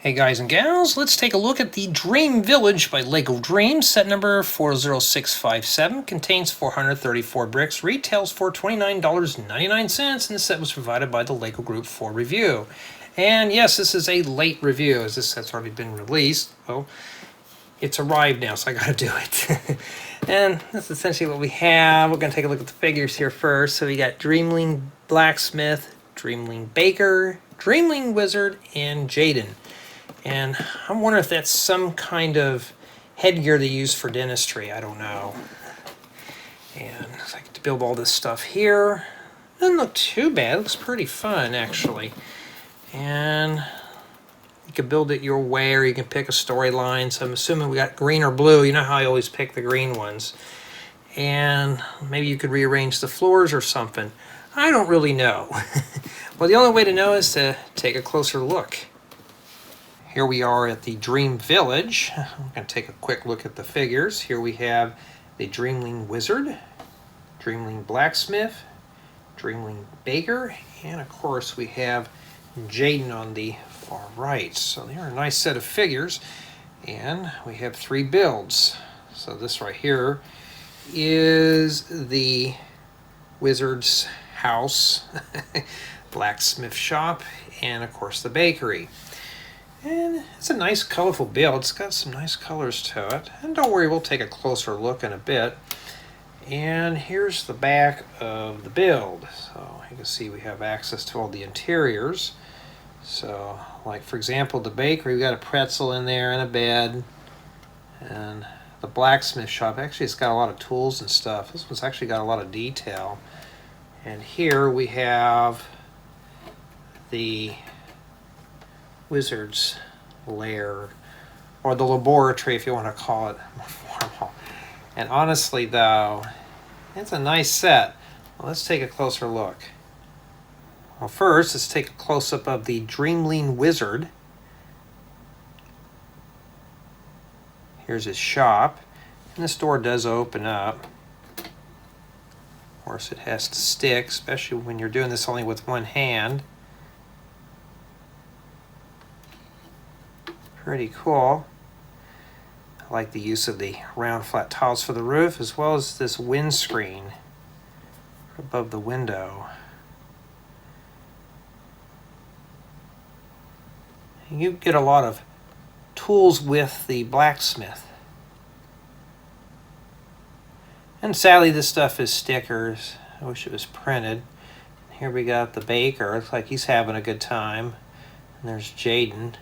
Hey guys and gals, let's take a look at the Dream Village by LEGO Dreamzzz. Set number 40657 contains 434 bricks, retails for $29.99, and the set was provided by the LEGO Group for review. And yes, this is a late review as this set's already been released. Well, it's arrived now, so I gotta do it. And that's essentially what we have. We're gonna take a look at the figures here first. So we got Dreamling Blacksmith, Dreamling Baker, Dreamling Wizard, and Jayden. And I'm wondering if that's some kind of headgear they use for dentistry. I don't know. And I get to build all this stuff here. Doesn't look too bad. It looks pretty fun, actually. And you can build it your way, or you can pick a storyline. So I'm assuming we got green or blue. You know how I always pick the green ones. And maybe you could rearrange the floors or something. I don't really know. Well, the only way to know is to take a closer look. Here we are at the Dream Village. I'm going to take a quick look at the figures. Here we have the Dreamling Wizard, Dreamling Blacksmith, Dreamling Baker, and of course we have Jayden on the far right. So they are a nice set of figures, and we have 3 builds. So this right here is the Wizard's house, blacksmith shop, and of course the bakery. And it's a nice colorful build. It's got some nice colors to it. And don't worry, we'll take a closer look in a bit. And here's the back of the build. So you can see we have access to all the interiors. So like for example the bakery, we got a pretzel in there and a bed. And the blacksmith shop, actually it's got a lot of tools and stuff. This one's actually got a lot of detail. And here we have the Wizard's lair, or the laboratory if you want to call it more formal. And honestly though, it's a nice set. Well, let's take a closer look. Well, first let's take a close-up of the Dreamling Wizard. Here's his shop, and this door does open up. Of course it has to stick, especially when you're doing this only with one hand. Pretty cool. I like the use of the round flat tiles for the roof, as well as this windscreen above the window. You get a lot of tools with the blacksmith. And sadly this stuff is stickers. I wish it was printed. Here we got the baker. Looks like he's having a good time. And there's Jayden.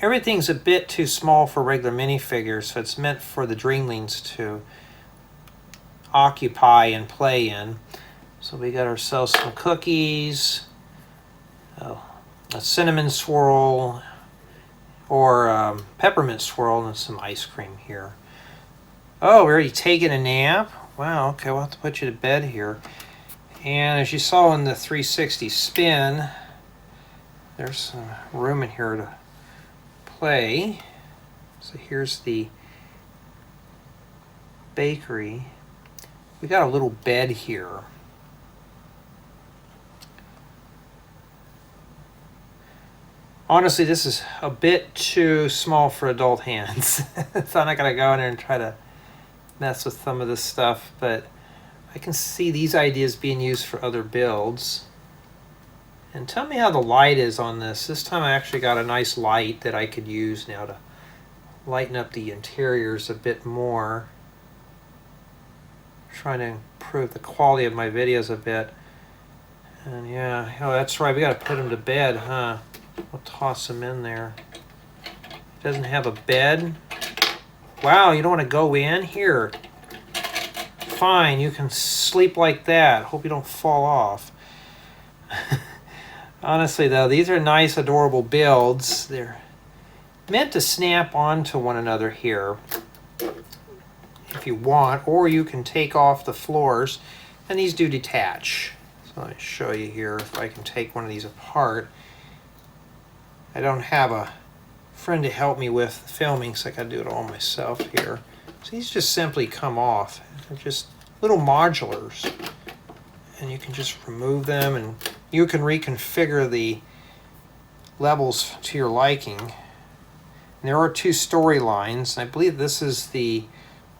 Everything's a bit too small for regular minifigures, so it's meant for the Dreamlings to occupy and play in. So we got ourselves some cookies, a cinnamon swirl, or peppermint swirl, and some ice cream here. Oh, we're already taking a nap? Wow, okay, we'll have to put you to bed here. And as you saw in the 360 spin, there's some room in here to play. So here's the bakery. We got a little bed here. Honestly, this is a bit too small for adult hands. So I'm not gonna go in there and try to mess with some of this stuff, but I can see these ideas being used for other builds. And tell me how the light is on this. This time I actually got a nice light that I could use now to lighten up the interiors a bit more. I'm trying to improve the quality of my videos a bit. And yeah, oh that's right, we gotta put him to bed, huh? We'll toss him in there. Doesn't have a bed. Wow, you don't want to go in? Here. Fine, you can sleep like that. Hope you don't fall off. Honestly though, these are nice, adorable builds. They're meant to snap onto one another here if you want, or you can take off the floors, and these do detach. So let me show you here if I can take one of these apart. I don't have a friend to help me with filming, so I gotta do it all myself here. So these just simply come off. They're just little modulars. and you can just remove them, and you can reconfigure the levels to your liking. And there are two storylines. I believe this is the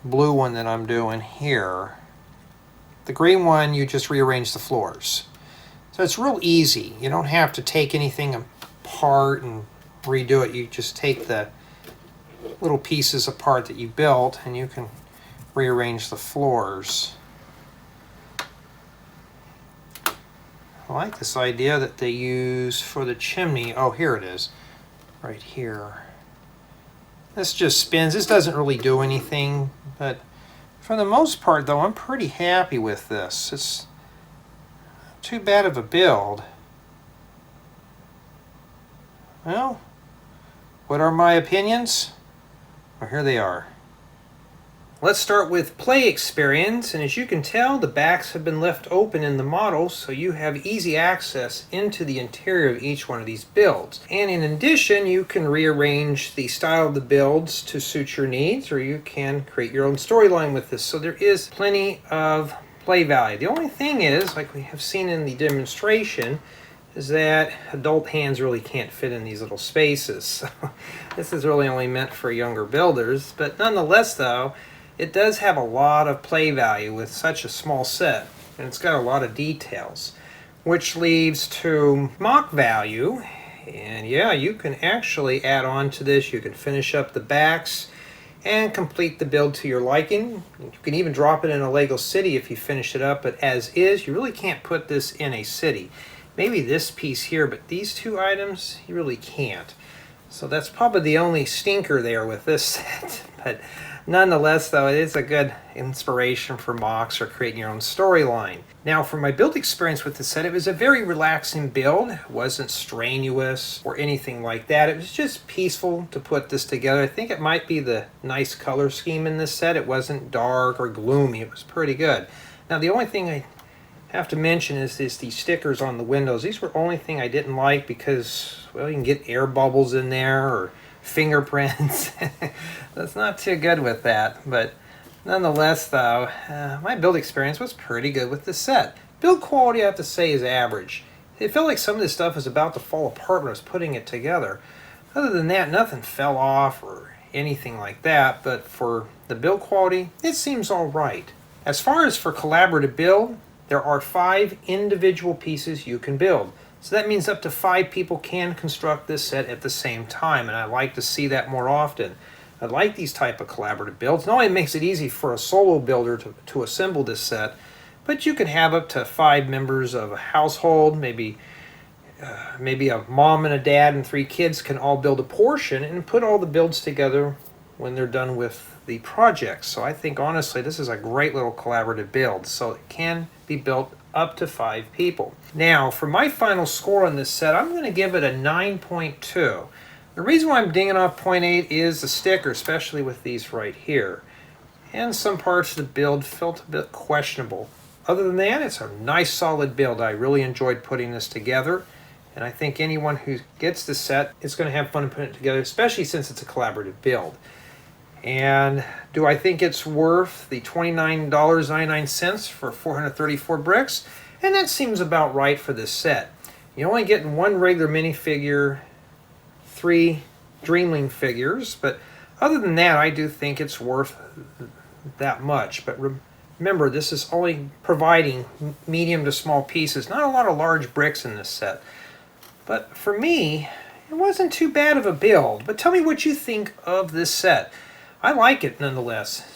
blue one that I'm doing here. The green one, you just rearrange the floors. So it's real easy. You don't have to take anything apart and redo it. You just take the little pieces apart that you built and you can rearrange the floors. I like this idea that they use for the chimney. Oh, here it is, right here. This just spins. This doesn't really do anything, but for the most part, though, I'm pretty happy with this. It's not too bad of a build. Well, what are my opinions? Well, here they are. Let's start with play experience, and as you can tell, the backs have been left open in the model, so you have easy access into the interior of each one of these builds. And in addition, you can rearrange the style of the builds to suit your needs, or you can create your own storyline with this. So there is plenty of play value. The only thing is, like we have seen in the demonstration, is that adult hands really can't fit in these little spaces. So this is really only meant for younger builders, but nonetheless though, it does have a lot of play value with such a small set, and it's got a lot of details, which leads to mock value. And yeah, you can actually add on to this. You can finish up the backs and complete the build to your liking. You can even drop it in a Lego city if you finish it up, but as is, you really can't put this in a city. Maybe this piece here, but these two items, you really can't. So that's probably the only stinker there with this set. But nonetheless, though, it is a good inspiration for mocks or creating your own storyline. Now, for my build experience with the set, it was a very relaxing build. It wasn't strenuous or anything like that. It was just peaceful to put this together. I think it might be the nice color scheme in this set. It wasn't dark or gloomy. It was pretty good. Now, the only thing I have to mention is these stickers on the windows. These were the only thing I didn't like because, well, you can get air bubbles in there or fingerprints. That's not too good with that, but nonetheless though, my build experience was pretty good with this set. Build quality, I have to say, is average. It felt like some of this stuff was about to fall apart when I was putting it together. Other than that, nothing fell off or anything like that, but for the build quality, it seems all right. As far as for collaborative build, there are 5 individual pieces you can build. So that means up to 5 people can construct this set at the same time, and I like to see that more often. I like these type of collaborative builds. Not only makes it easy for a solo builder to assemble this set, but you can have up to 5 members of a household, maybe a mom and a dad and 3 kids can all build a portion and put all the builds together when they're done with the project. So I think honestly this is a great little collaborative build. So it can be built up to 5 people. Now for my final score on this set, I'm going to give it a 9.2. The reason why I'm dinging off 0.8 is the sticker, especially with these right here. And some parts of the build felt a bit questionable. Other than that, it's a nice solid build. I really enjoyed putting this together, and I think anyone who gets this set is going to have fun putting it together, especially since it's a collaborative build. And do I think it's worth the $29.99 for 434 bricks? And that seems about right for this set. You're only getting 1 regular minifigure, 3 Dreamling figures, but other than that, I do think it's worth that much. But remember, this is only providing medium to small pieces, not a lot of large bricks in this set. But for me, it wasn't too bad of a build. But tell me what you think of this set. I like it nonetheless.